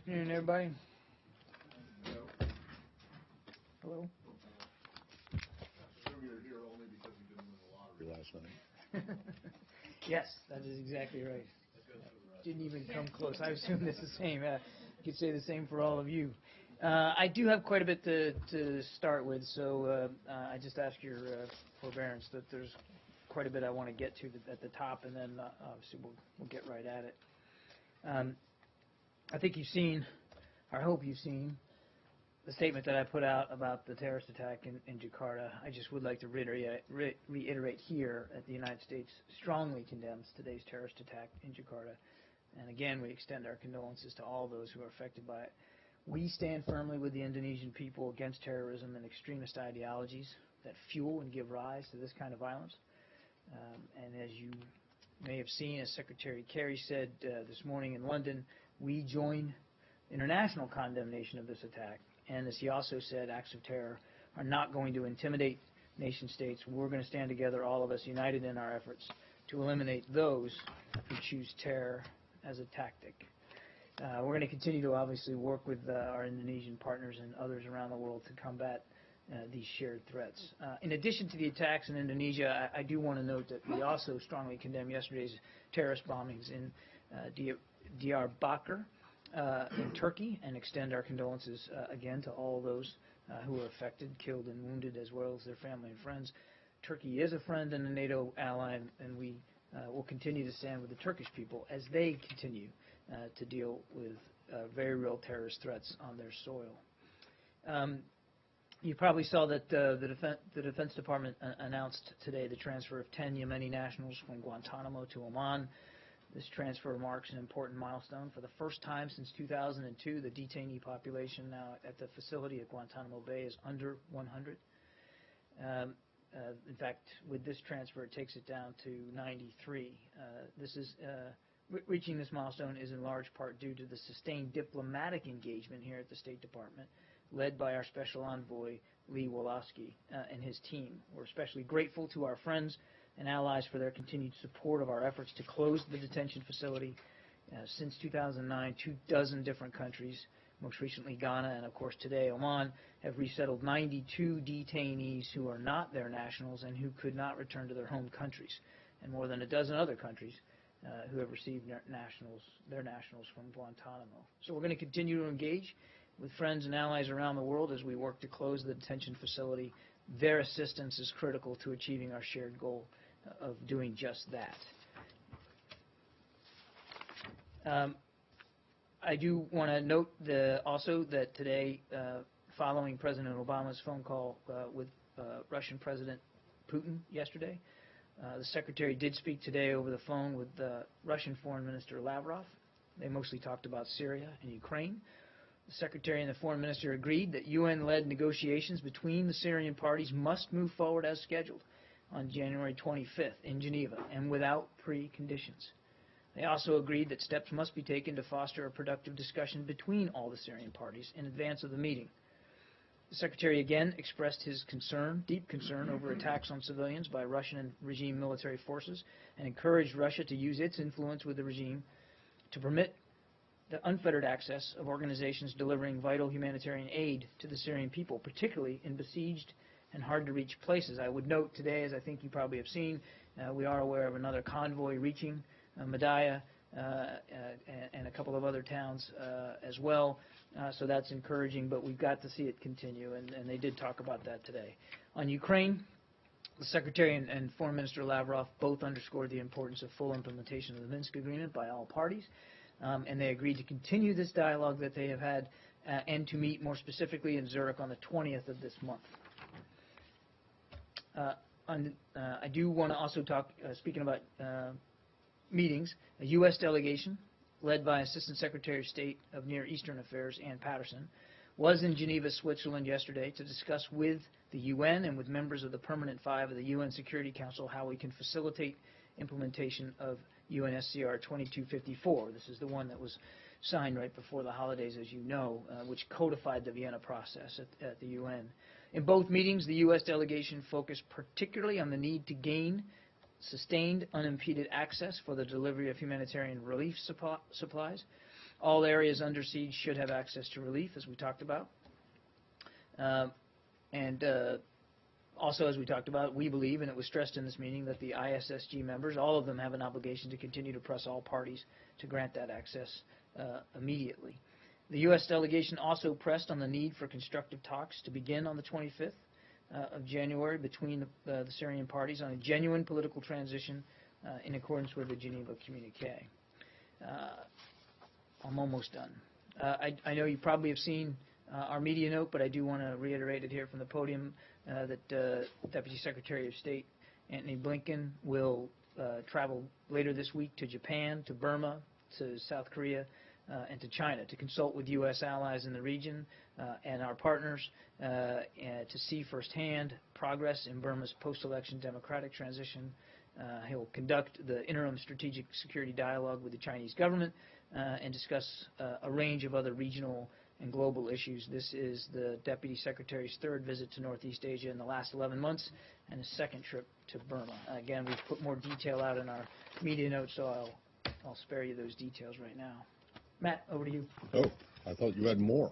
afternoon, everybody. Hello. So you're here only because you didn't win the lottery last night. Yes, that is exactly right. Didn't even come close. I assume it's the same. You could say the same for all of you. I do have quite a bit to start with, so I just ask your forbearance that there's quite a bit I want to get to at the top, and then obviously we'll get right at it. I think you've seen, or I hope you've seen, the statement that I put out about the terrorist attack in Jakarta. I just would like to reiterate here that the United States strongly condemns today's terrorist attack in Jakarta. And again, we extend our condolences to all those who are affected by it. We stand firmly with the Indonesian people against terrorism and extremist ideologies that fuel and give rise to this kind of violence. And as you may have seen, as Secretary Kerry said this morning in London, we join international condemnation of this attack. And as he also said, acts of terror are not going to intimidate nation states. We're going to stand together, all of us, united in our efforts to eliminate those who choose terror as a tactic. We're going to continue to obviously work with our Indonesian partners and others around the world to combat these shared threats. In addition to the attacks in Indonesia, I do want to note that we also strongly condemn yesterday's terrorist bombings in Diyarbakir in Turkey, and extend our condolences again to all those who were affected, killed, and wounded, as well as their family and friends. Turkey is a friend and a NATO ally, and we will continue to stand with the Turkish people as they continue to deal with very real terrorist threats on their soil. You probably saw that the Defense Department announced today the transfer of 10 Yemeni nationals from Guantanamo to Oman. This transfer marks an important milestone. For the first time since 2002, the detainee population now at the facility at Guantanamo Bay is under 100. In fact, with this transfer, it takes it down to 93. Reaching this milestone is in large part due to the sustained diplomatic engagement here at the State Department, led by our Special Envoy, Lee Wolosky, and his team. We're especially grateful to our friends and allies for their continued support of our efforts to close the detention facility. Since 2009, 24 different countries, most recently Ghana, and of course today Oman, have resettled 92 detainees who are not their nationals and who could not return to their home countries, and more than a dozen other countries who have received their nationals from Guantanamo. So we're going to continue to engage with friends and allies around the world as we work to close the detention facility. Their assistance is critical to achieving our shared goal of doing just that. I do want to note also that today, following President Obama's phone call with Russian President Putin yesterday, the Secretary did speak today over the phone with Russian Foreign Minister Lavrov. They mostly talked about Syria and Ukraine. The Secretary and the Foreign Minister agreed that UN-led negotiations between the Syrian parties must move forward as scheduled on January 25th in Geneva and without preconditions. They also agreed that steps must be taken to foster a productive discussion between all the Syrian parties in advance of the meeting. The Secretary again expressed his deep concern over attacks on civilians by Russian and regime military forces, and encouraged Russia to use its influence with the regime to permit the unfettered access of organizations delivering vital humanitarian aid to the Syrian people, particularly in besieged and hard-to-reach places. I would note today, as I think you probably have seen, we are aware of another convoy reaching Madaya and a couple of other towns as well. So that's encouraging, but we've got to see it continue, and they did talk about that today. On Ukraine, the Secretary and Foreign Minister Lavrov both underscored the importance of full implementation of the Minsk Agreement by all parties, and they agreed to continue this dialogue that they have had and to meet more specifically in Zurich on the 20th of this month. I do want to also talk, speaking about meetings, a U.S. delegation led by Assistant Secretary of State of Near Eastern Affairs Ann Patterson was in Geneva, Switzerland yesterday to discuss with the UN and with members of the Permanent Five of the UN Security Council how we can facilitate implementation of UNSCR 2254. This is the one that was signed right before the holidays, as you know, which codified the Vienna process at the UN. In both meetings, the U.S. delegation focused particularly on the need to gain sustained, unimpeded access for the delivery of humanitarian relief supplies, All areas under siege should have access to relief, as we talked about. And also, as we talked about, we believe, and it was stressed in this meeting, that the ISSG members, all of them, have an obligation to continue to press all parties to grant that access immediately. The U.S. delegation also pressed on the need for constructive talks to begin on the 25th of January between the Syrian parties on a genuine political transition in accordance with the Geneva Communique. I'm almost done. I know you probably have seen our media note, but I do want to reiterate it here from the podium that Deputy Secretary of State Antony Blinken will travel later this week to Japan, to Burma, to South Korea, and to China to consult with U.S. allies in the region and our partners to see firsthand progress in Burma's post-election democratic transition. He'll conduct the interim strategic security dialogue with the Chinese government and discuss a range of other regional and global issues. This is the Deputy Secretary's third visit to Northeast Asia in the last 11 months and his second trip to Burma. Again, we've put more detail out in our media notes, so I'll spare you those details right now. Matt, over to you. Oh, I thought you had more.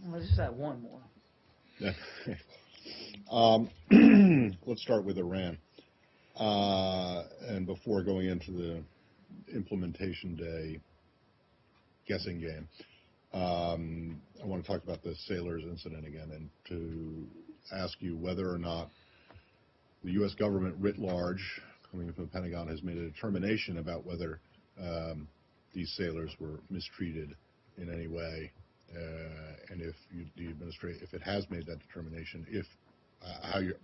Well, I just had one more. Let's start with Iran. And before going into the implementation day guessing game, I want to talk about the sailors incident again and to ask you whether or not the U.S. government writ large, coming from the Pentagon, has made a determination about whether these sailors were mistreated in any way, and if it has made that determination,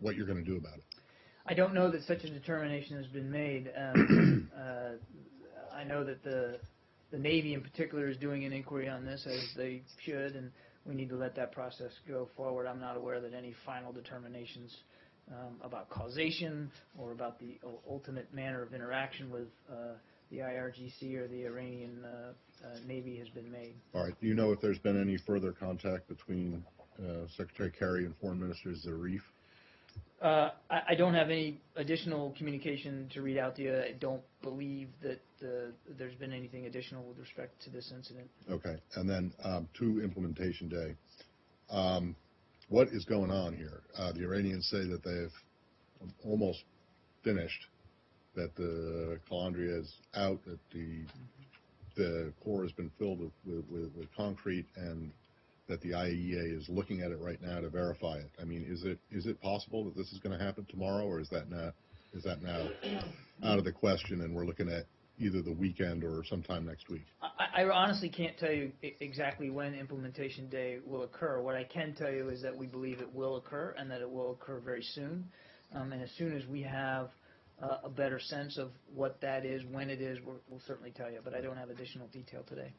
what you're going to do about it. I don't know that such a determination has been made. I know that the Navy in particular is doing an inquiry on this, as they should, and we need to let that process go forward. I'm not aware that any final determinations about causation or about the ultimate manner of interaction with the IRGC or the Iranian Navy has been made. All right. Do you know if there's been any further contact between Secretary Kerry and Foreign Minister Zarif? I don't have any additional communication to read out to you. I don't believe that there's been anything additional with respect to this incident. Okay. And then to implementation day, what is going on here? The Iranians say that they've almost finished, that the Calandria is out, that the core has been filled with concrete, and that the IAEA is looking at it right now to verify it. I mean, is it possible that this is going to happen tomorrow, or is that now out of the question, and we're looking at either the weekend or sometime next week? I honestly can't tell you exactly when implementation day will occur. What I can tell you is that we believe it will occur, and that it will occur very soon. And as soon as we have a better sense of what that is, when it is, we'll certainly tell you. But I don't have additional detail today.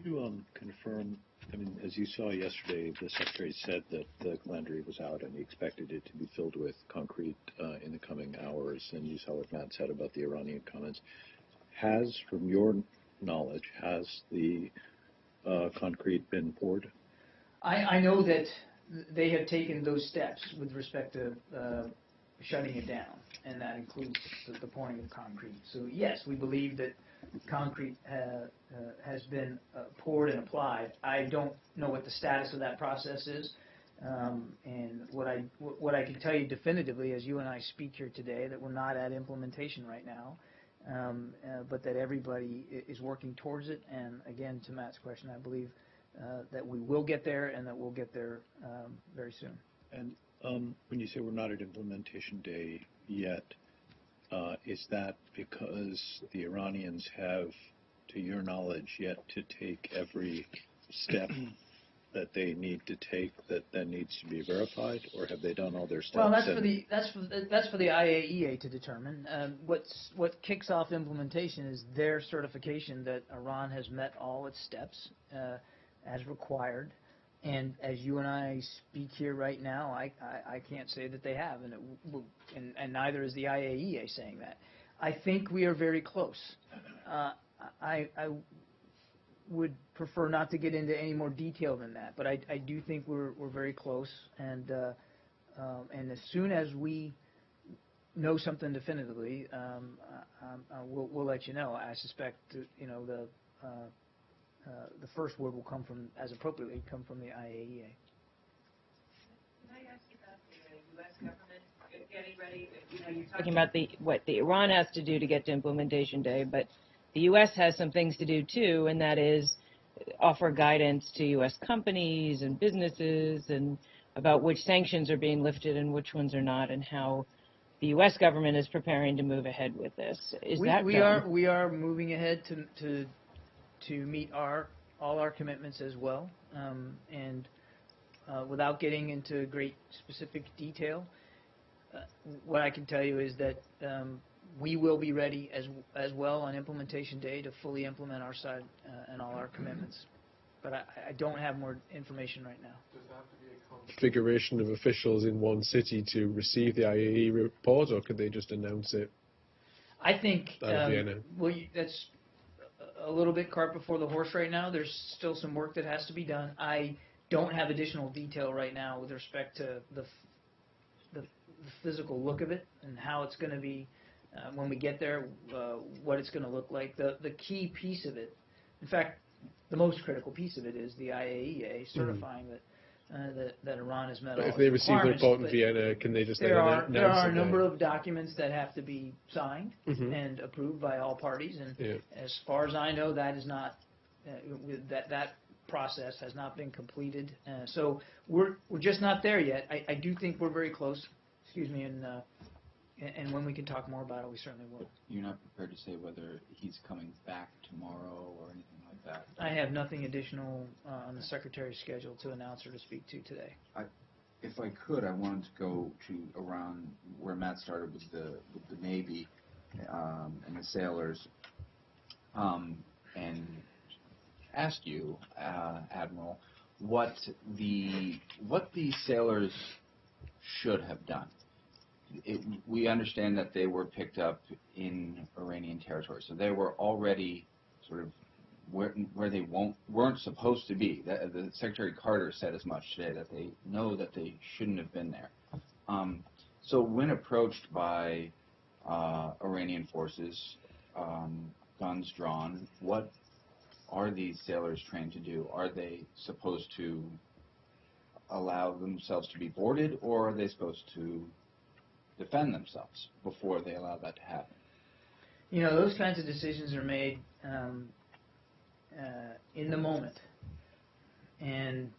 Can you confirm, I mean, as you saw yesterday, the Secretary said that the Calandria was out and he expected it to be filled with concrete in the coming hours, and you saw what Matt said about the Iranian comments. From your knowledge, has the concrete been poured? I know that they have taken those steps with respect to shutting it down, and that includes the pouring of concrete. So yes, we believe that concrete has been poured and applied. I don't know what the status of that process is, and what I can tell you definitively, as you and I speak here today, that we're not at implementation right now, but that everybody is working towards it. And again, to Matt's question, I believe that we will get there, and that we'll get there very soon. And when you say we're not at implementation day yet, is that because the Iranians have, to your knowledge, yet to take every step that they need to take that then needs to be verified, or have they done all their steps? Well, that's for the IAEA to determine. What kicks off implementation is their certification that Iran has met all its steps as required. And as you and I speak here right now, I can't say that they have, and neither is the IAEA saying that. I think we are very close. I would prefer not to get into any more detail than that, but I do think we're very close, and as soon as we know something definitively, we'll let you know. I suspect the first word will come from, as appropriately, come from the IAEA. Can I ask you about the U.S. government getting ready? You're talking about what the Iran has to do to get to implementation day, but the U.S. has some things to do too, and that is offer guidance to U.S. companies and businesses and about which sanctions are being lifted and which ones are not, and how the U.S. government is preparing to move ahead with this. Is that done? We are moving ahead to meet all our commitments as well, and without getting into great specific detail, what I can tell you is that we will be ready as well on implementation day to fully implement our side and all our commitments. But I don't have more information right now. Does there have to be a configuration of officials in one city to receive the IAE report, or could they just announce it? I think Vienna? That's a little bit cart before the horse right now. There's still some work that has to be done. I don't have additional detail right now with respect to the physical look of it and how it's going to be when we get there, what it's going to look like. The key piece of it, in fact, the most critical piece of it is the IAEA certifying that Iran has met all its requirements. If they receive the report in Vienna, can they just announce it? There are a number of documents that have to be signed and approved by all parties, and as far as I know, that is not that process has not been completed. So we're just not there yet. I do think we're very close. Excuse me, and when we can talk more about it, we certainly will. You're not prepared to say whether he's coming back tomorrow or anything like that? I have nothing additional on the Secretary's schedule to announce or to speak to today. If I could, I wanted to go to around where Matt started with the Navy and the sailors, and ask you, Admiral, what the sailors should have done. We understand that they were picked up in Iranian territory, so they were already sort of where they weren't supposed to be. The Secretary Carter said as much today, that they know that they shouldn't have been there. So when approached by Iranian forces, guns drawn, what are these sailors trained to do? Are they supposed to allow themselves to be boarded, or are they supposed to defend themselves before they allow that to happen? You know, those kinds of decisions are made in the moment, and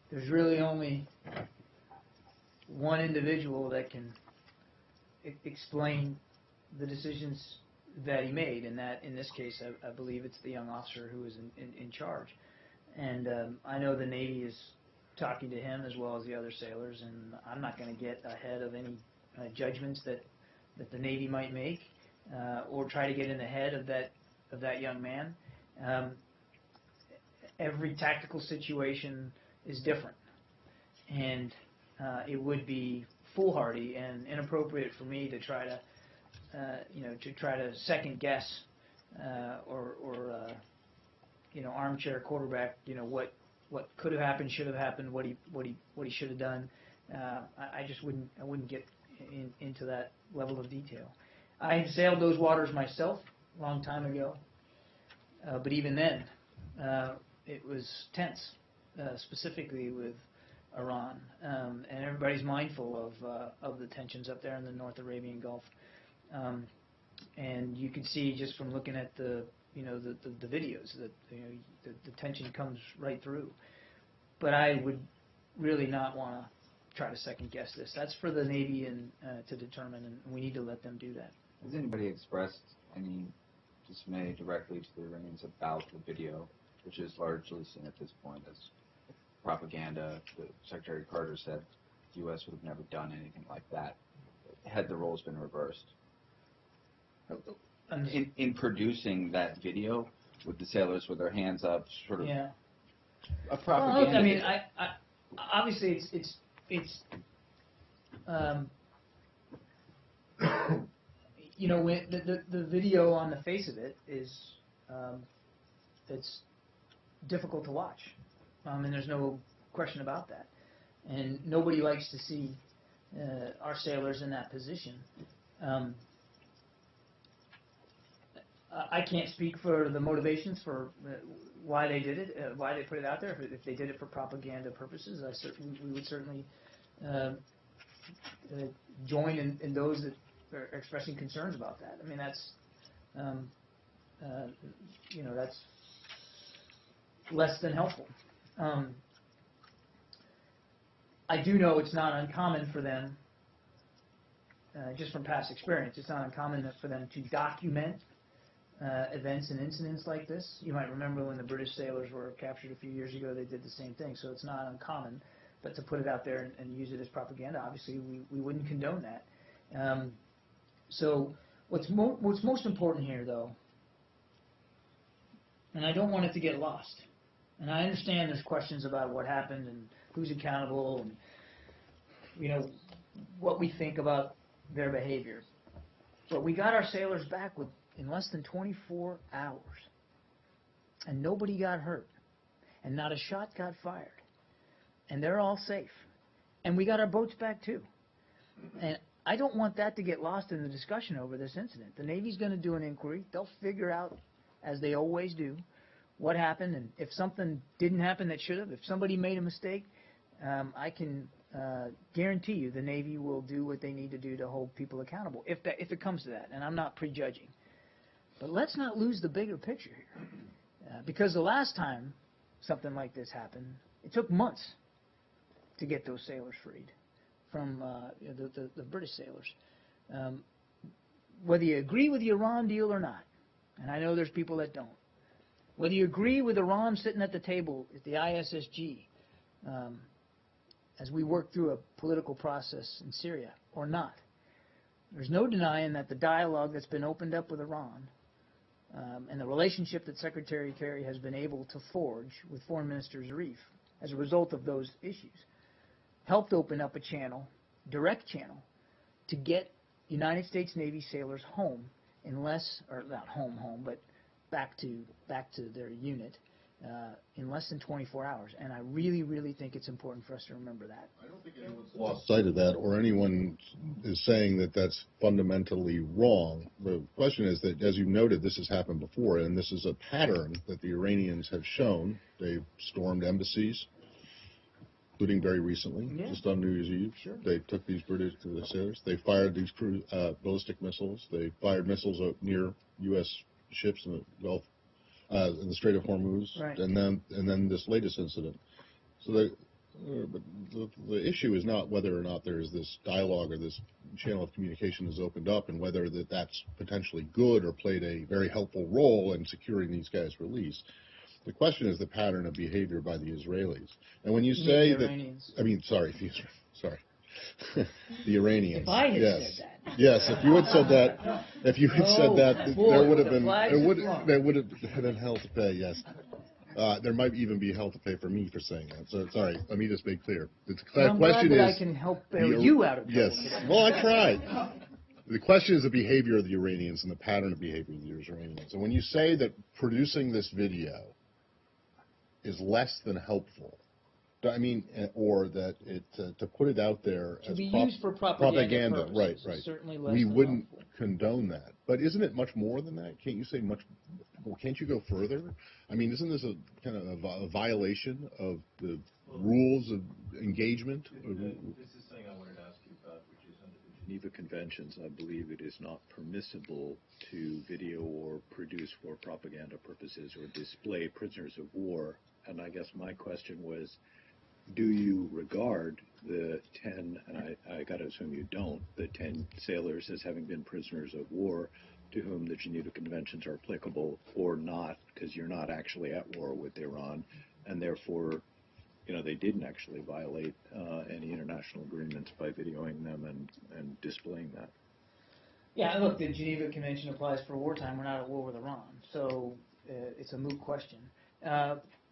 there's really only one individual that can explain the decisions that he made, and that in this case I believe it's the young officer who was in charge. And I know the Navy is talking to him as well as the other sailors, and I'm not going to get ahead of any judgments that the Navy might make or try to get in the head of that young man. Every tactical situation is different, and it would be foolhardy and inappropriate for me to try to second guess or armchair quarterback what could have happened, should have happened, what he should have done. I wouldn't get into that level of detail. I sailed those waters myself a long time ago, but even then it was tense, specifically with Iran, and everybody's mindful of the tensions up there in the North Arabian Gulf. And you can see just from looking at the videos that the tension comes right through. But I would really not want to try to second guess this. That's for the Navy and to determine, and we need to let them do that. Has anybody expressed any dismay directly to the Iranians about the video, which is largely seen at this point as propaganda? Secretary Carter said the U.S. would have never done anything like that had the roles been reversed. In producing that video with the sailors with their hands up, sort of a propaganda. Well, look, I mean, I obviously it's when the video on the face of it is it's difficult to watch, and there's no question about that, and nobody likes to see our sailors in that position. I can't speak for the motivations for why they did it, why they put it out there. If they did it for propaganda purposes, we would certainly join in those that are expressing concerns about that. I mean, that's that's less than helpful. I do know it's not uncommon for them, just from past experience, it's not uncommon for them to document events and incidents like this. You might remember when the British sailors were captured a few years ago, they did the same thing, so it's not uncommon. But to put it out there and use it as propaganda, obviously we wouldn't condone that. So what's most important here, though, and I don't want it to get lost, and I understand there's questions about what happened and who's accountable and what we think about their behavior. But we got our sailors back in less than 24 hours, and nobody got hurt, and not a shot got fired, and they're all safe, and we got our boats back too. And I don't want that to get lost in the discussion over this incident. The Navy's going to do an inquiry. They'll figure out, as they always do, what happened, and if something didn't happen that should have, if somebody made a mistake, I can guarantee you the Navy will do what they need to do to hold people accountable, if it comes to that, and I'm not prejudging. But let's not lose the bigger picture here, because the last time something like this happened, it took months to get those sailors freed from the British sailors. Whether you agree with the Iran deal or not, and I know there's people that don't, whether you agree with Iran sitting at the table at the ISSG as we work through a political process in Syria or not, there's no denying that the dialogue that's been opened up with Iran and the relationship that Secretary Kerry has been able to forge with Foreign Minister Zarif as a result of those issues helped open up a channel, direct channel, to get United States Navy sailors home in less, or not home, but back to their unit in less than 24 hours. And I really, really think it's important for us to remember that. I don't think anyone's lost sight of that, or anyone is saying that that's fundamentally wrong. The question is that, as you noted, this has happened before, and this is a pattern that the Iranians have shown. They've stormed embassies, including very recently, just on New Year's Eve. Sure. They took these British sailors. They fired these ballistic missiles. They fired missiles near U.S. ships in the Gulf, in the Strait of Hormuz, Right. and then this latest incident. So the issue is not whether or not there is this dialogue or this channel of communication is opened up, and whether that's potentially good or played a very helpful role in securing these guys' release. The question is the pattern of behavior by the Israelis. And when you say the that, Iranians. I mean, sorry, the Iranians. If I had yes. said that. Yes, if you had said that, boy, there would have the been flags there would have been hell to pay. Yes, there might even be hell to pay for me for saying that. So sorry, let me just make clear. The I'm question glad that is, I can help bail you out of trouble. yes. today. Well, I tried. The question is the behavior of the Iranians and the pattern of behavior of the Iranians. And when you say that producing this video is less than helpful, I mean, or that it to put it out there To as be used for propaganda purposes, right. certainly less We than wouldn't helpful. condone that. But isn't it much more than that? Can't you say much? Well, can't you go further? I mean, isn't this a kind of a violation of the rules of engagement? This is something I wanted to ask you about, which is under the Geneva Conventions, I believe it is not permissible to video or produce for propaganda purposes or display prisoners of war. And I guess my question was, do you regard the 10, and I got to assume you don't, the 10 sailors as having been prisoners of war to whom the Geneva Conventions are applicable or not, because you're not actually at war with Iran, and therefore, they didn't actually violate any international agreements by videoing them and displaying that? Yeah, look, the Geneva Convention applies for wartime. We're not at war with Iran, so it's a moot question.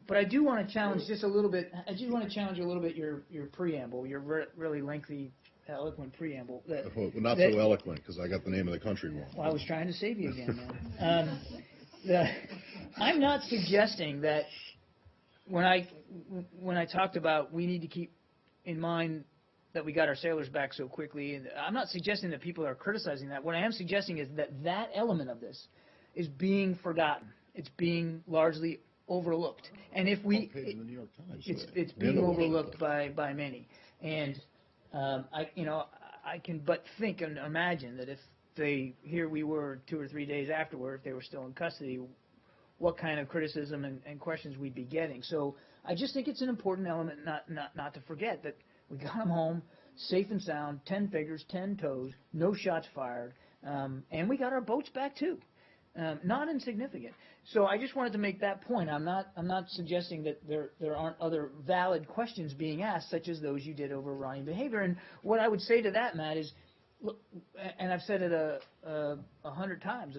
But I do want to challenge just a little bit. I do want to challenge a little bit your preamble, your really lengthy, eloquent preamble. Well, not so eloquent, because I got the name of the country wrong. Well, I was trying to save you again, man. I'm not suggesting that when I talked about we need to keep in mind that we got our sailors back so quickly, and I'm not suggesting that people are criticizing that. What I am suggesting is that element of this is being forgotten. It's being largely overlooked. And if we, Front page of the New York Times it's today. being Nineveh. overlooked by many. And I can but think and imagine that if here we were 2 or 3 days afterward, if they were still in custody, what kind of criticism and questions we'd be getting. So I just think it's an important element not to forget that we got them home safe and sound, 10 fingers, 10 toes, no shots fired, and we got our boats back too. Not insignificant. So I just wanted to make that point. I'm not suggesting that there aren't other valid questions being asked, such as those you did over Iranian behavior. And what I would say to that, Matt, is, look, and I've said it 100 times,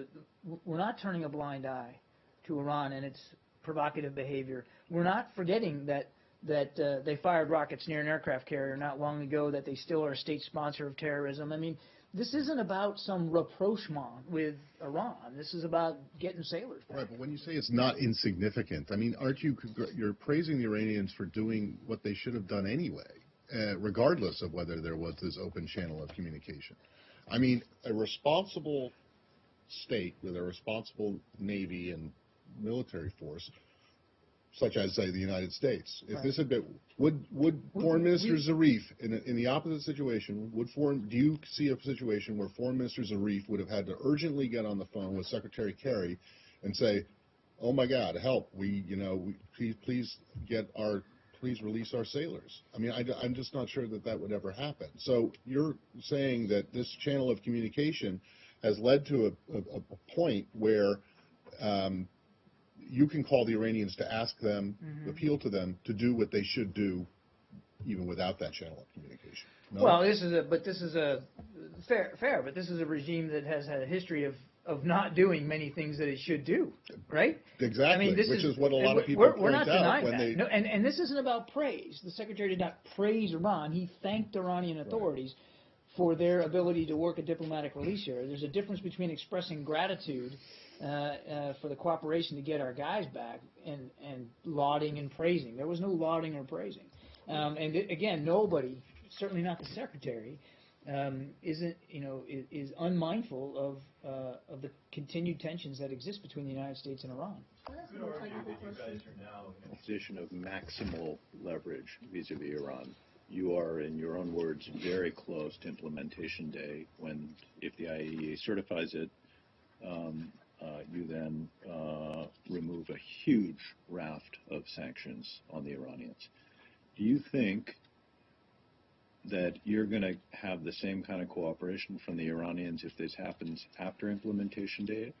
we're not turning a blind eye to Iran and its provocative behavior. We're not forgetting that they fired rockets near an aircraft carrier not long ago, that they still are a state sponsor of terrorism. I mean, this isn't about some rapprochement with Iran. This is about getting sailors back. Right, but when you say it's not insignificant, I mean, you're praising the Iranians for doing what they should have done anyway, regardless of whether there was this open channel of communication. I mean, a responsible state with a responsible Navy and military force, such as, say, the United States. If this had been, would Foreign Minister Zarif, in the opposite situation, do you see a situation where Foreign Minister Zarif would have had to urgently get on the phone with Secretary Kerry and say, "Oh my God, help! Please release our sailors." I mean, I'm just not sure that would ever happen. So you're saying that this channel of communication has led to a point where you can call the Iranians to ask them, appeal to them to do what they should do, even without that channel of communication. No? Well, this is a fair, but this is a regime that has had a history of not doing many things that it should do, right? Exactly, I mean, which is what a lot of people we're not point out denying when that. they. No, and this isn't about praise. The Secretary did not praise Iran. He thanked Iranian authorities for their ability to work a diplomatic release here. There's a difference between expressing gratitude for the cooperation to get our guys back and lauding and praising. There was no lauding or praising. Again, nobody, certainly not the Secretary, is unmindful of the continued tensions that exist between the United States and Iran. You could argue that you guys are now in a position of maximal leverage vis-a-vis Iran. You are, in your own words, very close to implementation day when, if the IAEA certifies it, you then remove a huge raft of sanctions on the Iranians. Do you think that you're going to have the same kind of cooperation from the Iranians if this happens after implementation day?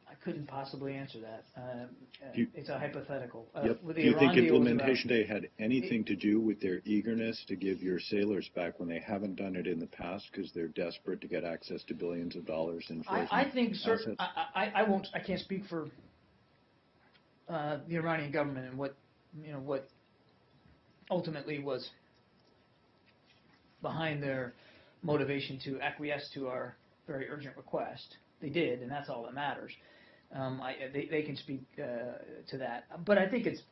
I couldn't possibly answer that. It's a hypothetical. Yep. With Do the you think Iran deal was implementation day had anything to do with their eagerness to give your sailors back when they haven't done it in the past because they're desperate to get access to billions of dollars in frozen I think assets? I can't speak for the Iranian government and what ultimately was behind their motivation to acquiesce to our very urgent request. They did, and that's all that matters. They can speak to that, but I think it's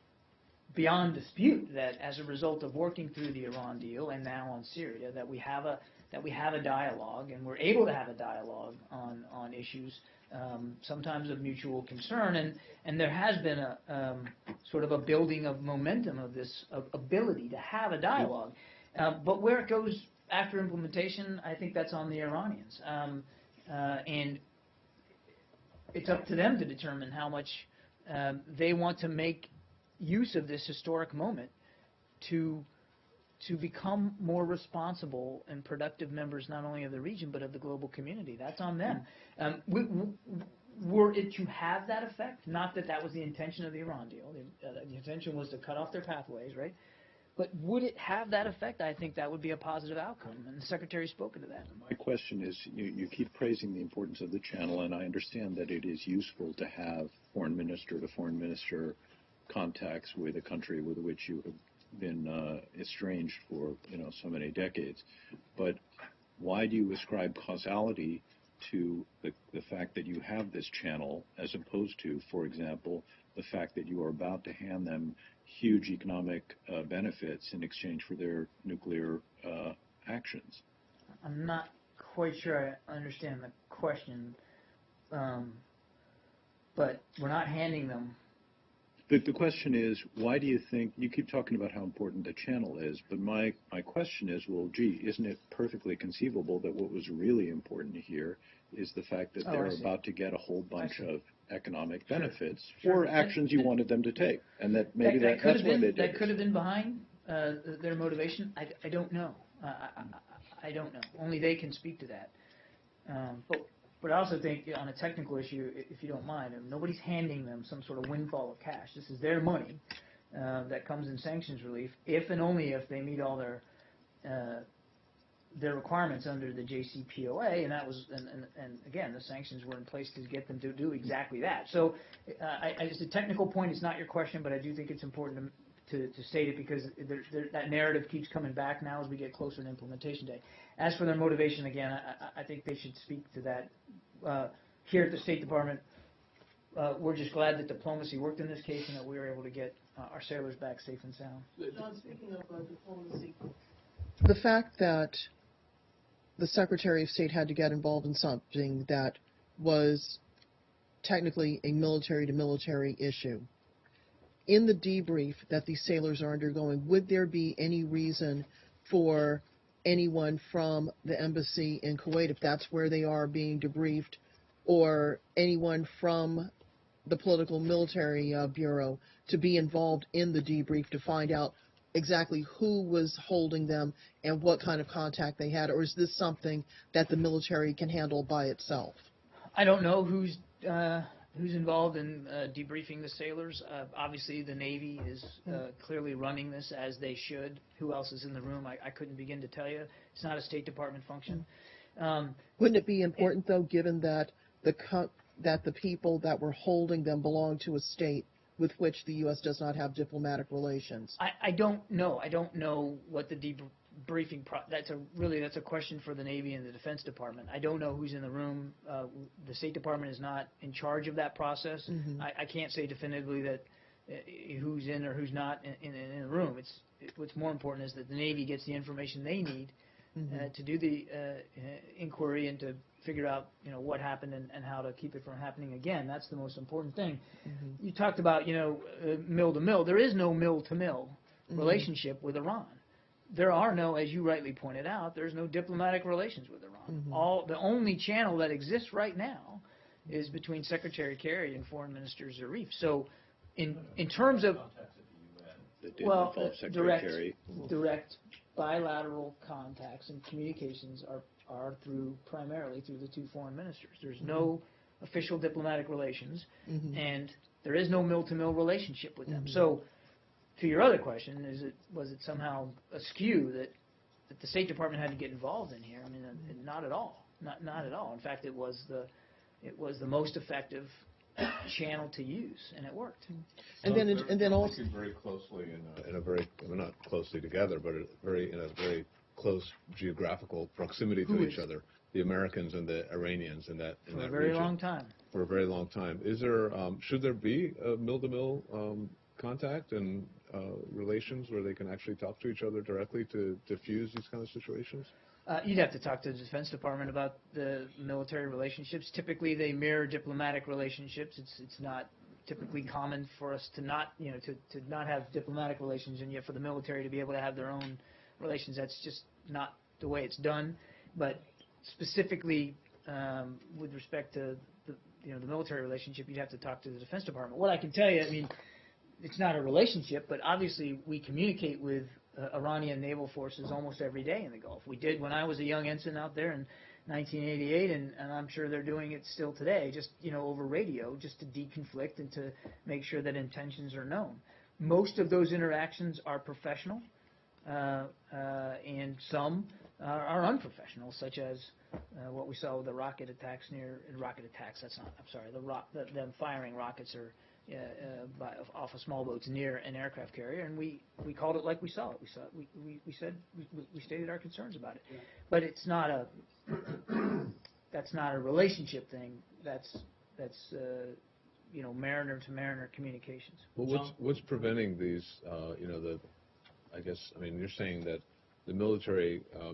beyond dispute that as a result of working through the Iran deal and now on Syria, that we have a dialogue, and we're able to have a dialogue on issues sometimes of mutual concern, and there has been a sort of a building of momentum of this ability to have a dialogue. But where it goes after implementation, I think that's on the Iranians, and it's up to them to determine how much they want to make use of this historic moment to become more responsible and productive members not only of the region but of the global community. That's on them. Were it to have that effect, not that was the intention of the Iran deal, the intention was to cut off their pathways, right? But would it have that effect? I think that would be a positive outcome, and the Secretary's spoken to that. My question is, you keep praising the importance of the channel, and I understand that it is useful to have foreign minister to foreign minister contacts with a country with which you have been estranged for so many decades. But why do you ascribe causality to the fact that you have this channel as opposed to, for example, the fact that you are about to hand them huge economic benefits in exchange for their nuclear actions? I'm not quite sure I understand the question. But we're not handing them. The question is, why do you think, you keep talking about how important the channel is, but my question is, well, gee, isn't it perfectly conceivable that what was really important here is the fact that they're about to get a whole bunch of economic benefits for actions you wanted them to take, and that maybe that's why they did That could have been behind their motivation. I don't know. I don't know. Only they can speak to that. But I also think on a technical issue, if you don't mind, nobody's handing them some sort of windfall of cash. This is their money that comes in sanctions relief, if and only if they meet all their requirements under the JCPOA, and that was, and again, the sanctions were in place to get them to do exactly that. So, it's a technical point. It's not your question, but I do think it's important to state it because that narrative keeps coming back now as we get closer to implementation day. As for their motivation, again, I think they should speak to that. Here at the State Department, we're just glad that diplomacy worked in this case and that we were able to get our sailors back safe and sound. John, speaking of diplomacy, the fact that the Secretary of State had to get involved in something that was technically a military-to-military issue, in the debrief that these sailors are undergoing, would there be any reason for anyone from the embassy in Kuwait, if that's where they are being debriefed, or anyone from the political military bureau to be involved in the debrief to find out exactly who was holding them and what kind of contact they had, or is this something that the military can handle by itself? I don't know who's involved in debriefing the sailors. Obviously, the Navy is clearly running this as they should. Who else is in the room? I couldn't begin to tell you. It's not a State Department function. Wouldn't it be important, though, given that the people that were holding them belong to a state with which the U.S. does not have diplomatic relations? I don't know. I don't know what the debriefing that's a question for the Navy and the Defense Department. I don't know who's in the room. The State Department is not in charge of that process. I can't say definitively that who's in or who's not in the room. What's more important is that the Navy gets the information they need to do the inquiry and to figure out what happened and how to keep it from happening again. That's the most important thing. You talked about mill to mill. There is no mill to mill relationship with Iran. There are no, as you rightly pointed out, there's no diplomatic relations with Iran. The only channel that exists right now is between Secretary Kerry and Foreign Minister Zarif. So, in terms of direct bilateral contacts and communications are primarily through the two foreign ministers. There's no official diplomatic relations, and there is no mill-to-mill relationship with them. So, to your other question, was it somehow askew that the State Department had to get involved in here? I mean, not at all. Not at all. In fact, it was the most effective channel to use, and it worked. And then also very closely in a very not closely together, but in a very close geographical proximity to each other. The Americans and the Iranians in that region. For a very long time. For a very long time. Is there should there be a mill-to-mill contact and relations where they can actually talk to each other directly to diffuse these kind of situations? You'd have to talk to the Defense Department about the military relationships. Typically, they mirror diplomatic relationships. It's not typically common for us to not have diplomatic relations, and yet for the military to be able to have their own relations. That's just not the way it's done. But specifically, with respect to the military relationship, you'd have to talk to the Defense Department. What I can tell you, I mean, it's not a relationship, but obviously we communicate with Iranian naval forces almost every day in the Gulf. We did when I was a young ensign out there in 1988, and I'm sure they're doing it still today, just over radio, just to deconflict and to make sure that intentions are known. Most of those interactions are professional, and some are unprofessional, such as what we saw with the rocket attacks them firing rockets off of small boats near an aircraft carrier, and we called it like we saw it. We stated our concerns about it, but it's not that's not a relationship thing. That's mariner to mariner communications. Well, what's preventing these? You're saying that the military to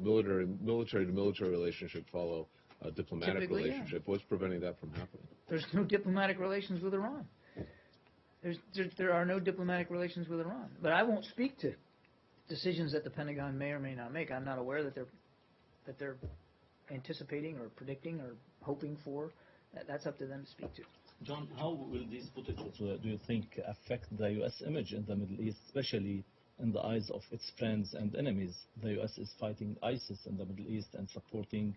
military relationship follow a diplomatic Typically, yeah. relationship. What's preventing that from happening? There's no diplomatic relations with Iran. There are no diplomatic relations with Iran. But I won't speak to decisions that the Pentagon may or may not make. I'm not aware that they're anticipating or predicting or hoping for. That's up to them to speak to. John, how will these footages, do you think, affect the U.S. image in the Middle East, especially in the eyes of its friends and enemies? The U.S. is fighting ISIS in the Middle East and supporting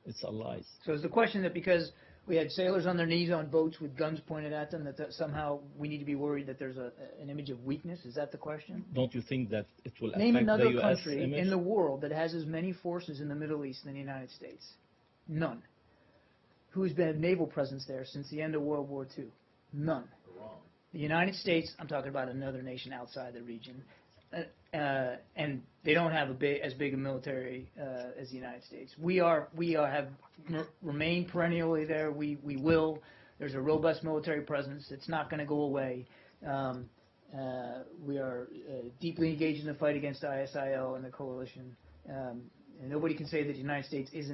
its allies. So is the question that because we had sailors on their knees on boats with guns pointed at them, that somehow we need to be worried that there's an image of weakness? Is that the question? Don't you think that it will Name affect another the U.S. country image? in the world that has as many forces in the Middle East than the United States. None. Who's been a naval presence there since the end of World War II? None. The United States, I'm talking about another nation outside the region, and they don't have as big a military as the United States. We have remained perennially there. We will. There's a robust military presence. It's not going to go away. We are deeply engaged in the fight against ISIL and the coalition. And nobody can say that the United States is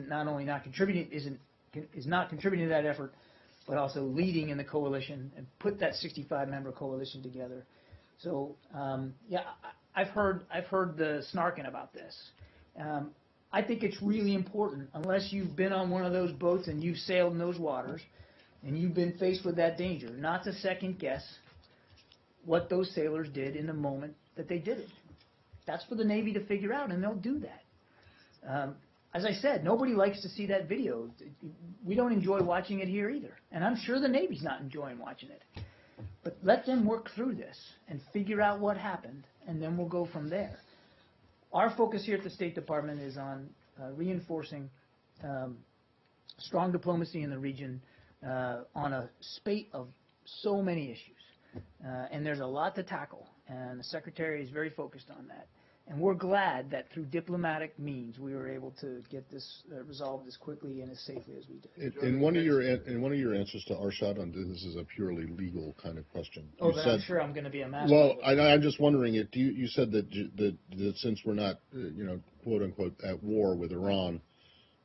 not contributing to that effort, but also leading in the coalition and put that 65-member coalition together. So I've heard the snarking about this. I think it's really important, unless you've been on one of those boats and you've sailed in those waters and you've been faced with that danger, not to second guess what those sailors did in the moment that they did it. That's for the Navy to figure out, and they'll do that. As I said, nobody likes to see that video. We don't enjoy watching it here either, and I'm sure the Navy's not enjoying watching it. But let them work through this and figure out what happened, and then we'll go from there. Our focus here at the State Department is on reinforcing strong diplomacy in the region on a spate of so many issues. And there's a lot to tackle, and the Secretary is very focused on that. And we're glad that through diplomatic means we were able to get this resolved as quickly and as safely as we did. In one of your answers to Arshad on this is a purely legal kind of question. Oh, but I'm sure I'm going to be a master. Well, I'm just wondering if you said that since we're not quote unquote at war with Iran,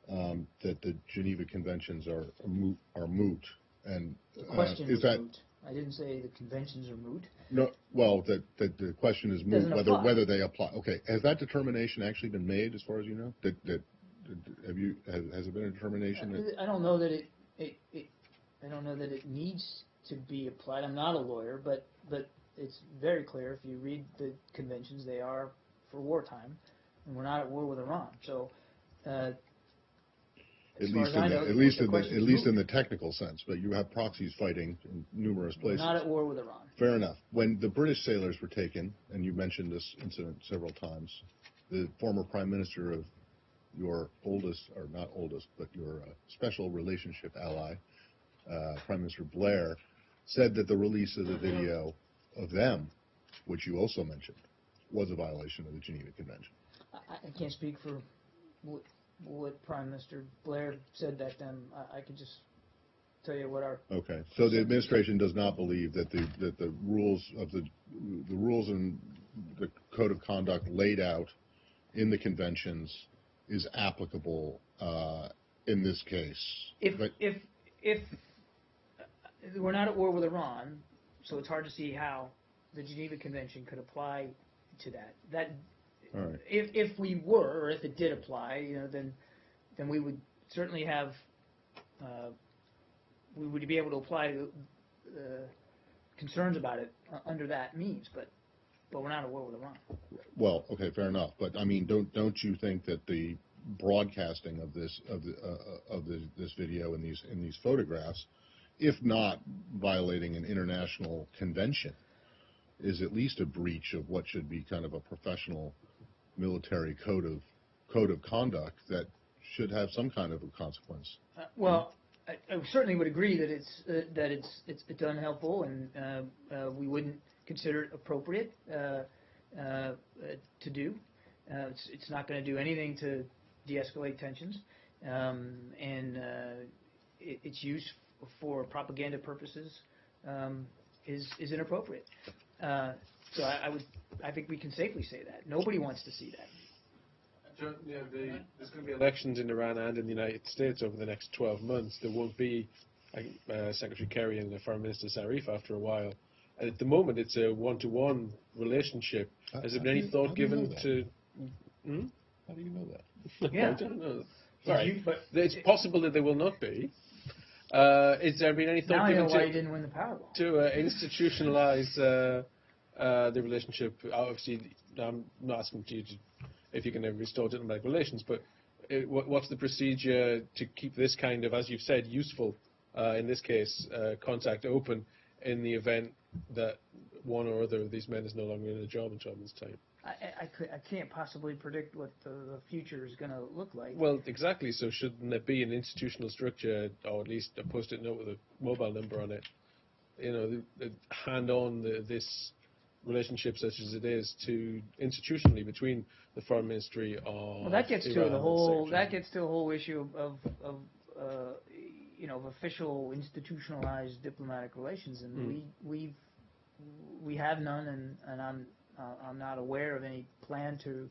that the Geneva Conventions are moot. And the question is that moot. I didn't say the conventions are moot. No, well, that the question is moot whether they apply. Okay, has that determination actually been made, as far as you know? Has it been a determination? I don't know that I don't know that it needs to be applied. I'm not a lawyer, but it's very clear if you read the conventions, they are for wartime, and we're not at war with Iran. So. At least in the technical sense, but you have proxies fighting in numerous places. We're not at war with Iran. Fair enough. When the British sailors were taken, and you mentioned this incident several times, the former Prime Minister of your oldest, or not oldest, but your special relationship ally, Prime Minister Blair, said that the release of the video of them, which you also mentioned, was a violation of the Geneva Convention. I can't speak for what Prime Minister Blair said back then. I could just tell you what our... Okay, so the administration does not believe that the rules of the rules and the code of conduct laid out in the conventions is applicable in this case. If we're not at war with Iran, so it's hard to see how the Geneva Convention could apply to that. All right. If we were, or if it did apply, then we would certainly have, we would be able to apply concerns about it under that means. But we're not at war with Iran. Well, okay, fair enough. But I mean, don't you think that the broadcasting of this video and these photographs, if not violating an international convention, is at least a breach of what should be kind of a professional military code of conduct that should have some kind of a consequence? Well, I certainly would agree that it's unhelpful, and we wouldn't consider it appropriate to do. It's not going to do anything to de-escalate tensions, and its use for propaganda purposes is inappropriate. So I think we can safely say that nobody wants to see that. There's going to be elections in Iran and in the United States over the next 12 months. There won't be Secretary Kerry and the Foreign Minister Zarif after a while. And at the moment, it's a one-to-one relationship. Has there been any thought given to... How do you know that? I don't know. Sorry, but it's possible that there will not be. Has there been any Now thought I know given why he didn't win the Powerball. to institutionalize the relationship? Obviously, I'm not asking you if you can restore diplomatic relations, but what's the procedure to keep this kind of, as you've said, useful, in this case, contact open in the event that one or other of these men is no longer in a job in 12 months' time? I can't possibly predict what the future is going to look like. Well, exactly. So shouldn't there be an institutional structure, or at least a post-it note with a mobile number on it? Hand on this relationship, such as it is, to institutionally between the foreign ministry of Well, that gets to Iran the and whole Secretary. that gets to the whole issue of official institutionalized diplomatic relations, and we have none, and I'm not aware of any plan to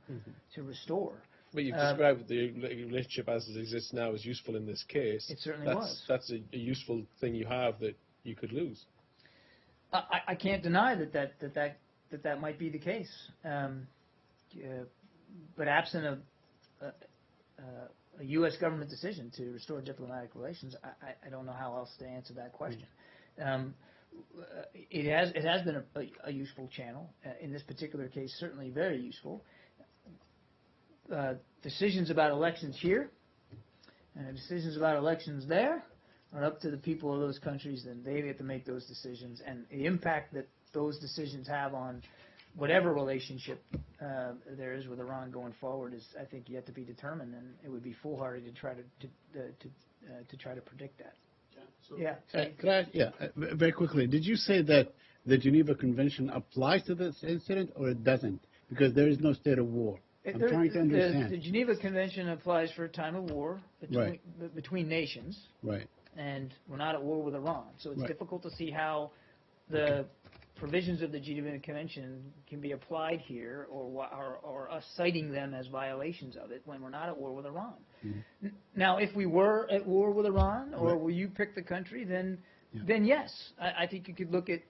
restore. But you've described the relationship as it exists now as useful in this case. It certainly was. That's a useful thing you have that you could lose. I can't deny that might be the case, but absent a U.S. government decision to restore diplomatic relations, I don't know how else to answer that question. It has been a useful channel in this particular case, certainly very useful. Decisions about elections here and decisions about elections there are up to the people of those countries, and they get to make those decisions. And the impact that those decisions have on whatever relationship there is with Iran going forward is, I think, yet to be determined, and it would be foolhardy to try to predict that. Very quickly. Did you say that the Geneva Convention applies to this incident, or it doesn't? Because there is no state of war. I'm trying to understand. The Geneva Convention applies for a time of war between nations. Right. And we're not at war with Iran. So it's difficult to see how the provisions of the Geneva Convention can be applied here, or us citing them as violations of it when we're not at war with Iran. Mm-hmm. Now, if we were at war with Iran, or will you pick the country, then yes, I think you could look at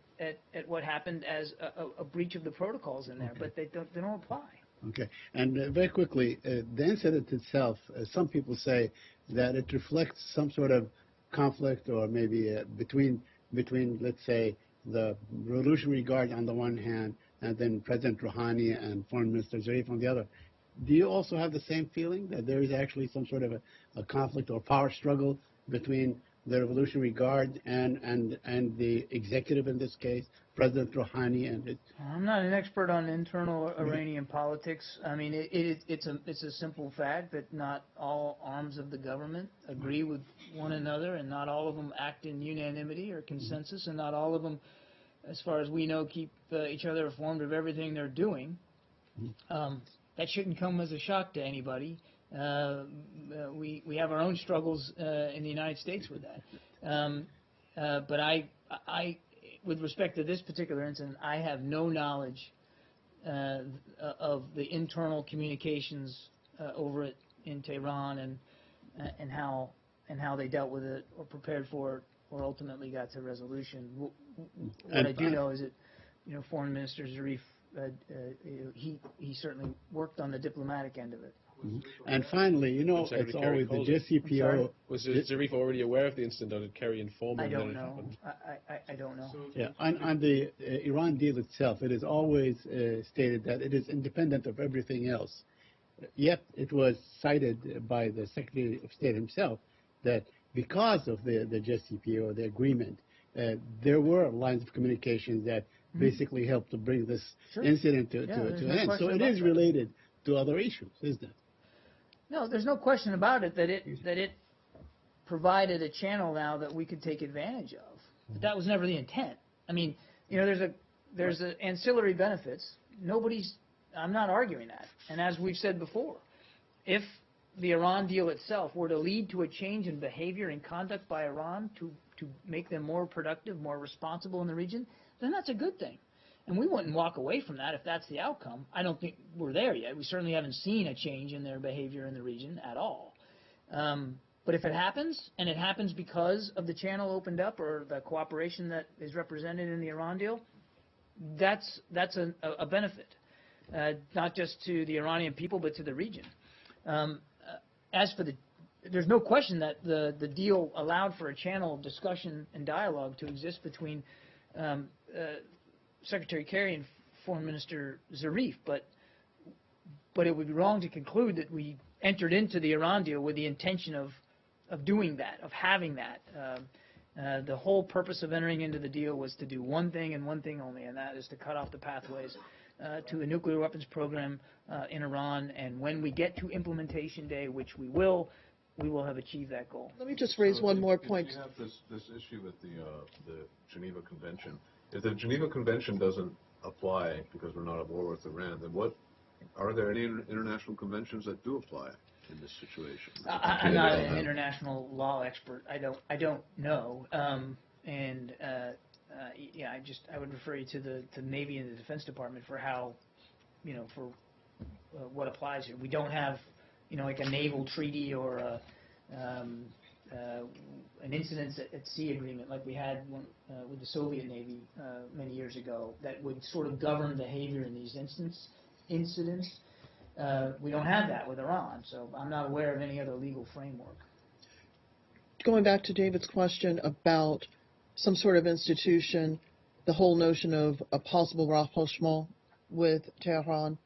what happened as a breach of the protocols in there, but they don't apply. Okay. And very quickly, the incident itself, some people say that it reflects some sort of conflict, or maybe between, let's say, the Revolutionary Guard on the one hand, and then President Rouhani and Foreign Minister Zarif on the other. Do you also have the same feeling that there is actually some sort of a conflict or power struggle between the Revolutionary Guard and the executive in this case, President Rouhani and it? I'm not an expert on internal Iranian politics. I mean, it's a simple fact that not all arms of the government agree with one another, and not all of them act in unanimity or consensus, and not all of them, as far as we know, keep each other informed of everything they're doing. That shouldn't come as a shock to anybody. We have our own struggles in the United States with that. But I, with respect to this particular incident, I have no knowledge of the internal communications over it in Tehran, and how they dealt with it, or prepared for it, or ultimately got to resolution. What I do know is that, Foreign Minister Zarif, he certainly worked on the diplomatic end of it. Mm-hmm. And finally, it's always the JCPO. Was Zarif already aware of the incident, or did Kerry inform him? I don't know. I don't know. Yeah, on the Iran deal itself, it is always stated that it is independent of everything else. Yet it was cited by the Secretary of State himself that because of the JCPO, the agreement, there were lines of communication that basically helped to bring this incident to an end. So it is related to other issues, isn't it? No, there's no question about it that it provided a channel now that we could take advantage of. But that was never the intent. I mean, there's ancillary benefits. I'm not arguing that. And as we've said before, if the Iran deal itself were to lead to a change in behavior and conduct by Iran to make them more productive, more responsible in the region, then that's a good thing. And we wouldn't walk away from that if that's the outcome. I don't think we're there yet. We certainly haven't seen a change in their behavior in the region at all. But if it happens, and it happens because of the channel opened up or the cooperation that is represented in the Iran deal, that's a benefit, not just to the Iranian people, but to the region. As for there's no question that the deal allowed for a channel of discussion and dialogue to exist between Secretary Kerry and Foreign Minister Zarif, but it would be wrong to conclude that we entered into the Iran deal with the intention of doing that, of having that. The whole purpose of entering into the deal was to do one thing and one thing only, and that is to cut off the pathways to a nuclear weapons program in Iran. And when we get to implementation day, which we will have achieved that goal. Let me just raise one more point. If you have this issue with the Geneva Convention, if the Geneva Convention doesn't apply because we're not at war with Iran, then are there any international conventions that do apply in this situation? I'm not an international law expert. I don't know. I would refer you to the Navy and the Defense Department for how, for what applies here. We don't have, like a naval treaty or an incidents at sea agreement like we had with the Soviet Navy many years ago that would sort of govern behavior in these incidents. We don't have that with Iran, so I'm not aware of any other legal framework. Going back to David's question about some sort of institution, the whole notion of a possible rapprochement with Tehran,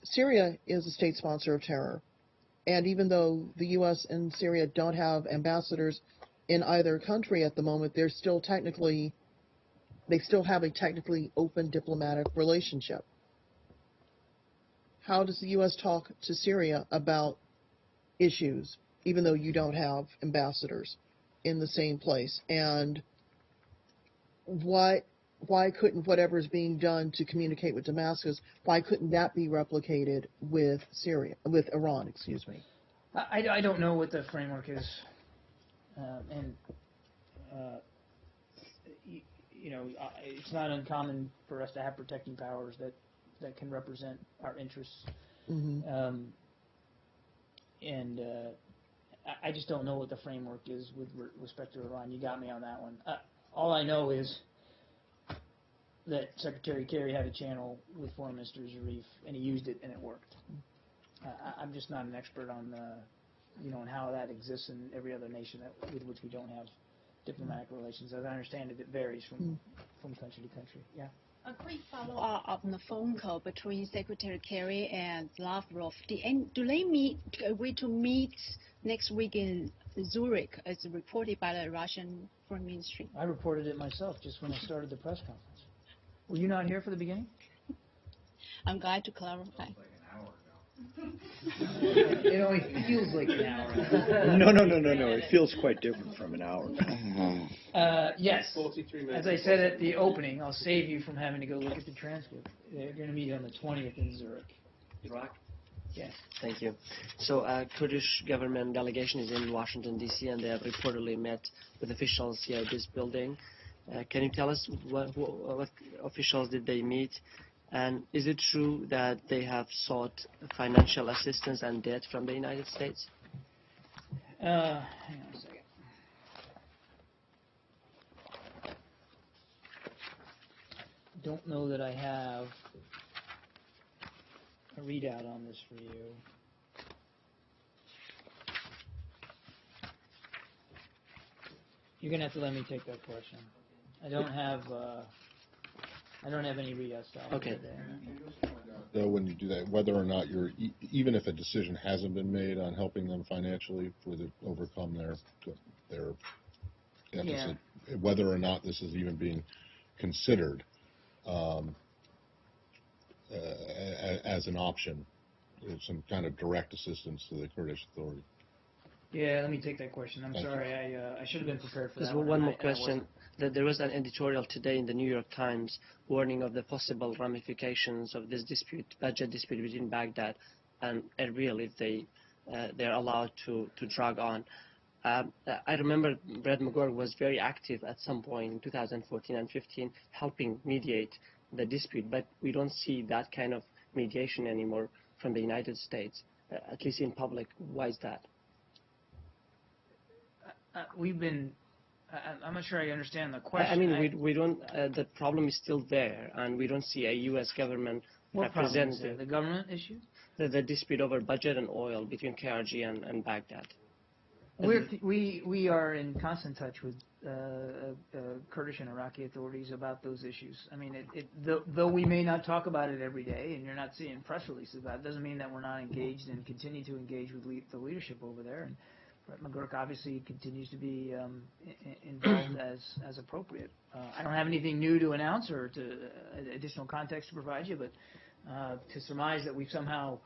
Syria is a state sponsor of terror. And even though the U.S. and Syria don't have ambassadors in either country at the moment, they still have a technically open diplomatic relationship. How does the U.S. talk to Syria about issues, even though you don't have ambassadors in the same place? And why couldn't whatever is being done to communicate with Damascus, why couldn't that be replicated with Iran, excuse me? I don't know what the framework is. It's not uncommon for us to have protecting powers that can represent our interests. Mm-hmm. I just don't know what the framework is with respect to Iran. You got me on that one. All I know is that Secretary Kerry had a channel with Foreign Minister Zarif, and he used it, and it worked. I'm just not an expert on, on how that exists in every other nation with which we don't have diplomatic relations. As I understand it, it varies from country to country. Yeah. A quick follow-up on the phone call between Secretary Kerry and Lavrov. Do they agree to meet next week in Zurich, as reported by the Russian Foreign Ministry? I reported it myself just when I started the press conference. Were you not here for the beginning? I'm glad to clarify. It only feels like an hour. No. It feels quite different from an hour. Yes. As I said at the opening, I'll save you from having to go look at the transcript. They're going to meet on the 20th in Zurich. Iraq? Yes. Thank you. So Kurdish government delegation is in Washington, D.C., and they have reportedly met with officials here at this building. Can you tell us what officials did they meet? And is it true that they have sought financial assistance and debt from the United States? Hang on a second. Don't know that I have a readout on this for you. You're going to have to let me take that question. I don't have any readouts. Okay. Though when you do that, whether or not even if a decision hasn't been made on helping them financially overcome their deficit, whether or not this is even being considered as an option, some kind of direct assistance to the Kurdish Authority. Yeah, let me take that question. I'm sorry, I should have been prepared for that. There's one more question. That there was an editorial today in the New York Times warning of the possible ramifications of this budget dispute between Baghdad and Erbil if they're allowed to drag on. I remember Brad McGurk was very active at some point in 2014 and 15, helping mediate the dispute, but we don't see that kind of mediation anymore from the United States, at least in public. Why is that? I'm not sure I understand the question. I mean, we don't. The problem is still there, and we don't see a U.S. government What problem is representative. there? The government issue? The dispute over budget and oil between KRG and Baghdad. We are in constant touch with Kurdish and Iraqi authorities about those issues. I mean, though we may not talk about it every day, and you're not seeing press releases about it, doesn't mean that we're not engaged and continue to engage with the leadership over there. And Brett McGurk obviously continues to be involved as appropriate. I don't have anything new to announce or additional context to provide you, but to surmise that we've somehow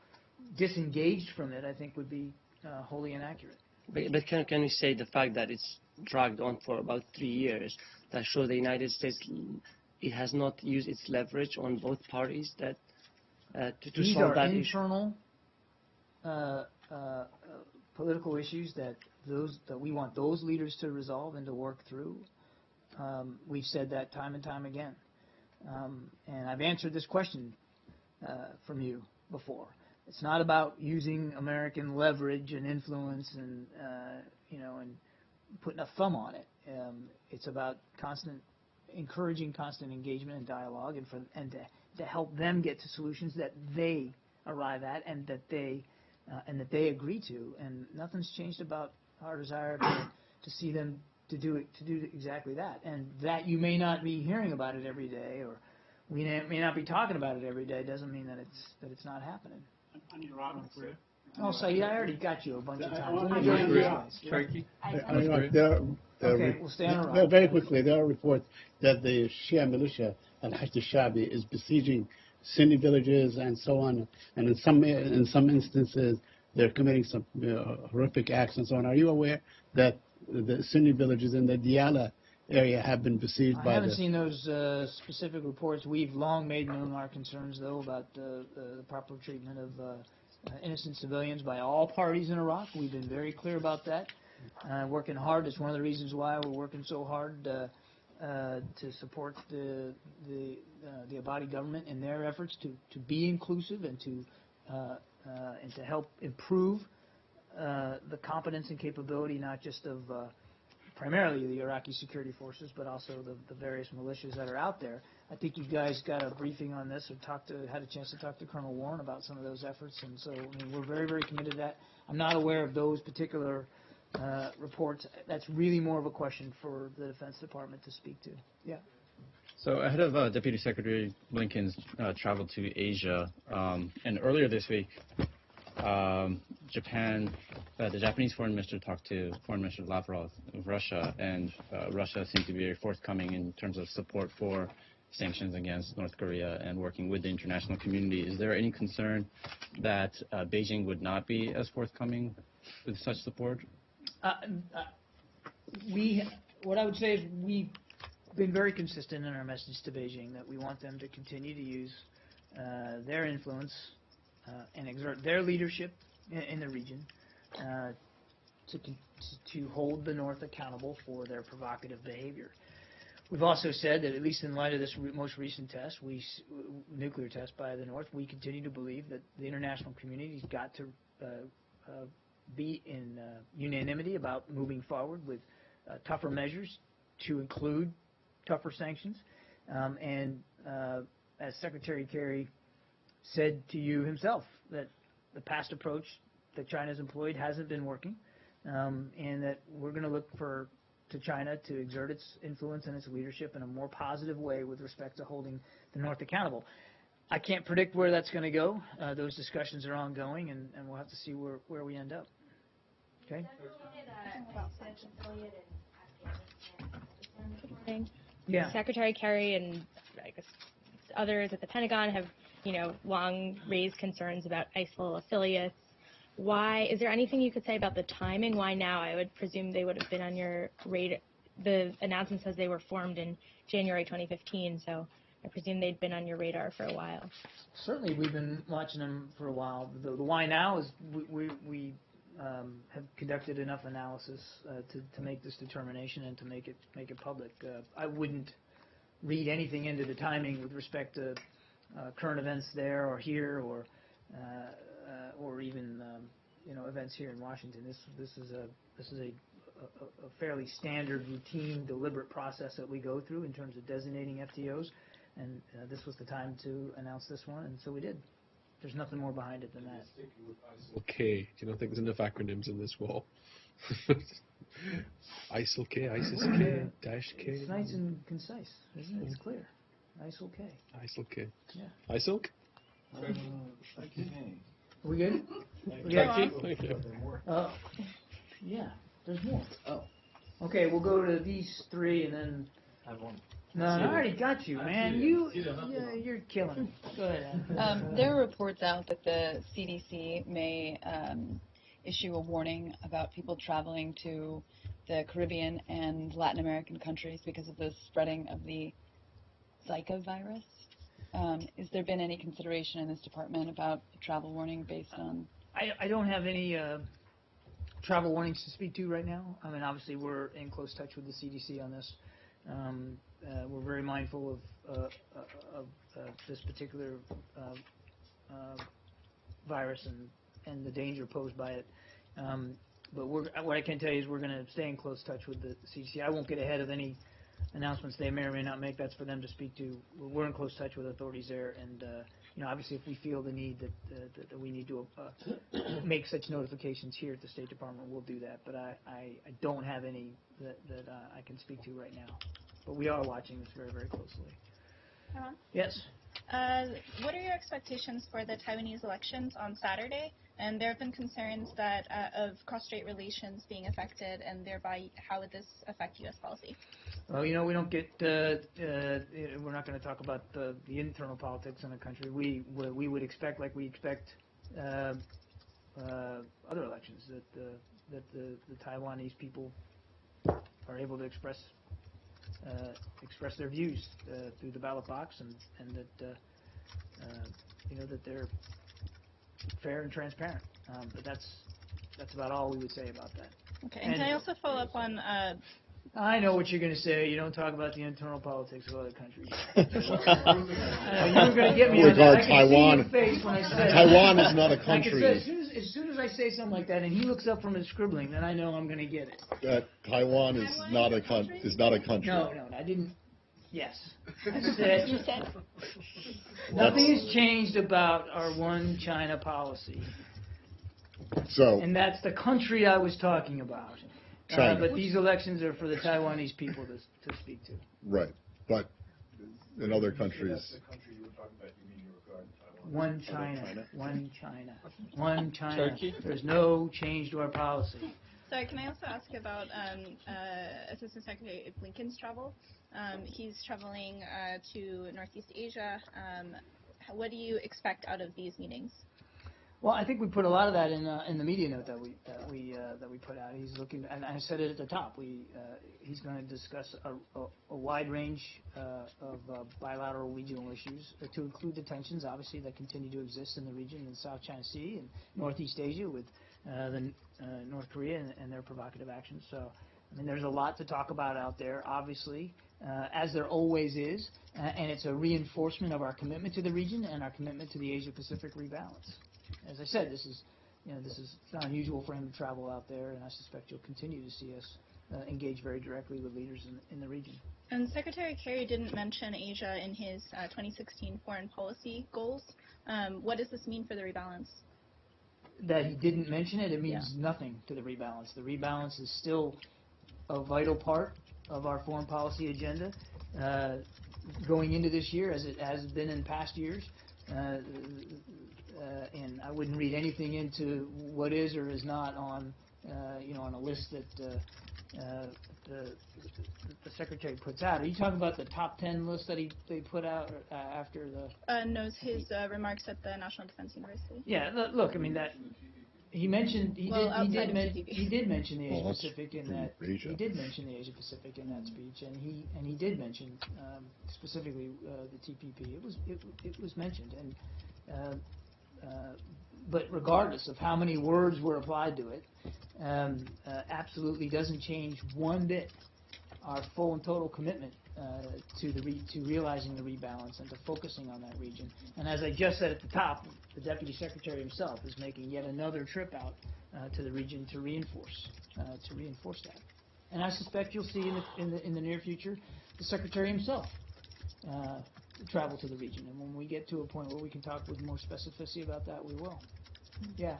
disengaged from it, I think would be wholly inaccurate. But can we say the fact that it's dragged on for about 3 years that shows the United States it has not used its leverage on both parties to These solve are that issue? internal political issues that we want those leaders to resolve and to work through. We've said that time and time again, and I've answered this question from you before. It's not about using American leverage and influence and and putting a thumb on it. It's about encouraging constant engagement and dialogue, and to help them get to solutions that they arrive at and that they agree to. And nothing's changed about our desire to see them to do exactly that. And that you may not be hearing about it every day, or we may not be talking about it every day, doesn't mean that it's not happening. Oh, Saeed, I already got you a bunch of times. Turkey. Okay, we'll stay on Iraq. Very quickly, there are reports that the Shia militia, Al-Hashd al-Shabi, is besieging Sunni villages and so on, and in some instances they're committing some horrific acts and so on. Are you aware that the Sunni villages in the Diyala area have been besieged by I haven't seen those specific reports. We've long made known our concerns, though, about the proper treatment of innocent civilians by all parties in Iraq. We've been very clear about that. Working hard. It's one of the reasons why we're working so hard to support the Abadi government in their efforts to be inclusive and to help improve the competence and capability not just of primarily the Iraqi security forces, but also the various militias that are out there. I think you guys got a briefing on this or had a chance to talk to Colonel Warren about some of those efforts, and so we're very, very committed to that. I'm not aware of those particular reports. That's really more of a question for the Defense Department to speak to. Yeah. So ahead of Deputy Secretary Blinken's travel to Asia, and earlier this week, the Japanese foreign minister talked to Foreign Minister Lavrov of Russia, and Russia seemed to be very forthcoming in terms of support for sanctions against North Korea and working with the international community. Is there any concern that Beijing would not be as forthcoming with such support? What I would say is we've been very consistent in our message to Beijing that we want them to continue to use their influence and exert their leadership in the region to hold the North accountable for their provocative behavior. We've also said that at least in light of this most recent test, nuclear test by the North, we continue to believe that the international community's got to be in unanimity about moving forward with tougher measures to include tougher sanctions. And as Secretary Kerry said to you himself, that the past approach that China's employed hasn't been working, and that we're going to look to China to exert its influence and its leadership in a more positive way with respect to holding the North accountable. I can't predict where that's going to go. Those discussions are ongoing, and we'll have to see where we end up. Okay? Yeah. Secretary Kerry and I guess others at the Pentagon have, long raised concerns about ISIL affiliates. Why? Is there anything you could say about the timing? Why now? I would presume they would have been on your radar. The announcement says they were formed in January 2015, so I presume they'd been on your radar for a while. Certainly, we've been watching them for a while. The why now is we have conducted enough analysis to make this determination and to make it public. I wouldn't read anything into the timing with respect to current events there or here or even events here in Washington. This is a fairly standard, routine, deliberate process that we go through in terms of designating FTOs, and this was the time to announce this one, and so we did. There's nothing more behind it than that. Okay. Do you not think there's enough acronyms in this wall? ISIL K, ISIS K, Dash K. It's nice and concise, isn't it? It's clear. ISIL K. ISIL K. Yeah. ISIL? We good? We got yeah. There's more. Oh. Okay, we'll go to these three and then. I have one. No, I already got you, man. You're killing me. Go ahead. There are reports out that the CDC may issue a warning about people traveling to the Caribbean and Latin American countries because of the spreading of the Zika virus. Has there been any consideration in this department about a travel warning based on? I don't have any travel warnings to speak to right now. I mean, obviously, we're in close touch with the CDC on this. We're very mindful of this particular virus and the danger posed by it. But what I can tell you is we're going to stay in close touch with the CDC. I won't get ahead of any announcements they may or may not make. That's for them to speak to. We're in close touch with authorities there, and obviously, if we feel the need that we need to make such notifications here at the State Department, we'll do that. But I don't have any that I can speak to right now. But we are watching this very, very closely. Yes. What are your expectations for the Taiwanese elections on Saturday? And there have been concerns that of cross-strait relations being affected, and thereby how would this affect U.S. policy? Well, we don't get. We're not going to talk about the internal politics in the country. We would expect, like we expect other elections, that the Taiwanese people are able to express their views through the ballot box, and that that they're fair and transparent. But that's about all we would say about that. Okay. And can I also follow up on? I know what you're going to say. You don't talk about the internal politics of other countries. You were going to get me on that. Taiwan. Taiwan is not a country. As soon as I say something like that, and he looks up from his scribbling, then I know I'm going to get it. Taiwan is not a country. No, I didn't. Yes. I said. You said. Nothing has changed about our one China policy. And that's the country I was talking about. But these elections are for the Taiwanese people to speak to. Right. But in other countries. One China. One China. One China. Turkey? There's no change to our policy. Sorry, can I also ask about Assistant Secretary Blinken's travel? He's traveling to Northeast Asia. What do you expect out of these meetings? Well, I think we put a lot of that in the media note that we put out. He's looking, and I said it at the top. He's going to discuss a wide range of bilateral regional issues to include the tensions, obviously, that continue to exist in the region in the South China Sea and Northeast Asia with North Korea and their provocative actions. So, I mean, there's a lot to talk about out there, obviously, as there always is, and it's a reinforcement of our commitment to the region and our commitment to the Asia-Pacific rebalance. As I said, this is not unusual for him to travel out there, and I suspect you'll continue to see us engage very directly with leaders in the region. And Secretary Kerry didn't mention Asia in his 2016 foreign policy goals. What does this mean for the rebalance? That he didn't mention it, it means nothing to the rebalance. The rebalance is still a vital part of our foreign policy agenda going into this year, as it has been in past years. And I wouldn't read anything into what is or is not on, on a list that the Secretary puts out. Are you talking about the top 10 list that they put out after the? No, his remarks at the National Defense University. Yeah, look, I mean that he mentioned he did mention the Asia Pacific in that he did mention the Asia Pacific in that speech, and he did mention specifically the TPP. It was mentioned, and but regardless of how many words were applied to it, absolutely doesn't change one bit our full and total commitment to realizing the rebalance and to focusing on that region. And as I just said at the top, the Deputy Secretary himself is making yet another trip out to the region to reinforce that. And I suspect you'll see in the near future the Secretary himself travel to the region. And when we get to a point where we can talk with more specificity about that, we will. Yeah.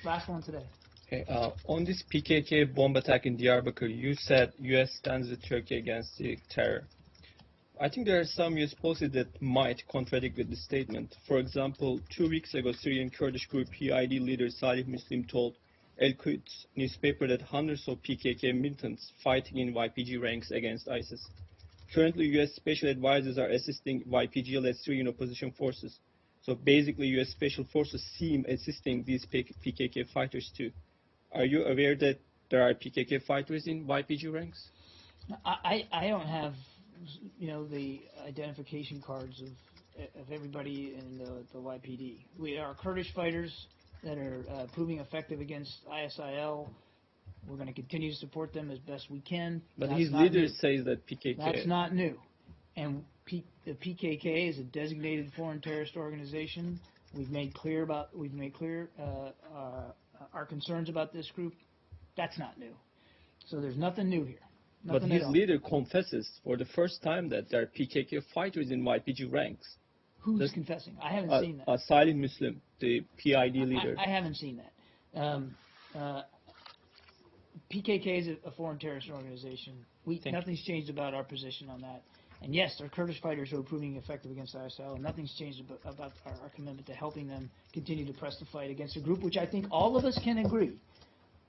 Last one today. Okay, on this PKK bomb attack in Diyarbakir, you said U.S. stands with Turkey against the terror. I think there are some U.S. policies that might contradict with the statement. For example, 2 weeks ago, Syrian Kurdish group PID leader Salih Muslim told El-Quds newspaper that hundreds of PKK militants fighting in YPG ranks against ISIS. Currently, U.S. special advisors are assisting YPG-led Syrian opposition forces. So basically, U.S. special forces seem assisting these PKK fighters too. Are you aware that there are PKK fighters in YPG ranks? I don't have, the identification cards of everybody in the YPD. We are Kurdish fighters that are proving effective against ISIL. We're going to continue to support them as best we can. But his leader says that PKK... That's not new. And the PKK is a designated foreign terrorist organization. We've made clear our concerns about this group. That's not new. So there's nothing new here. But his leader confesses for the first time that there are PKK fighters in YPG ranks. Who's confessing? I haven't seen that. Salih Muslim, the PID leader. I haven't seen that. PKK is a foreign terrorist organization. Nothing's changed about our position on that. And yes, there are Kurdish fighters who are proving effective against ISIL, and nothing's changed about our commitment to helping them continue to press the fight against a group which I think all of us can agree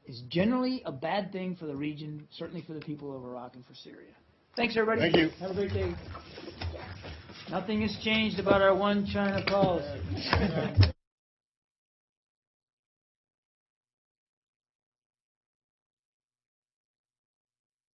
is generally a bad thing for the region, certainly for the people of Iraq and for Syria. Thanks, everybody. Thank you. Have a great day. Nothing has changed about our one China policy.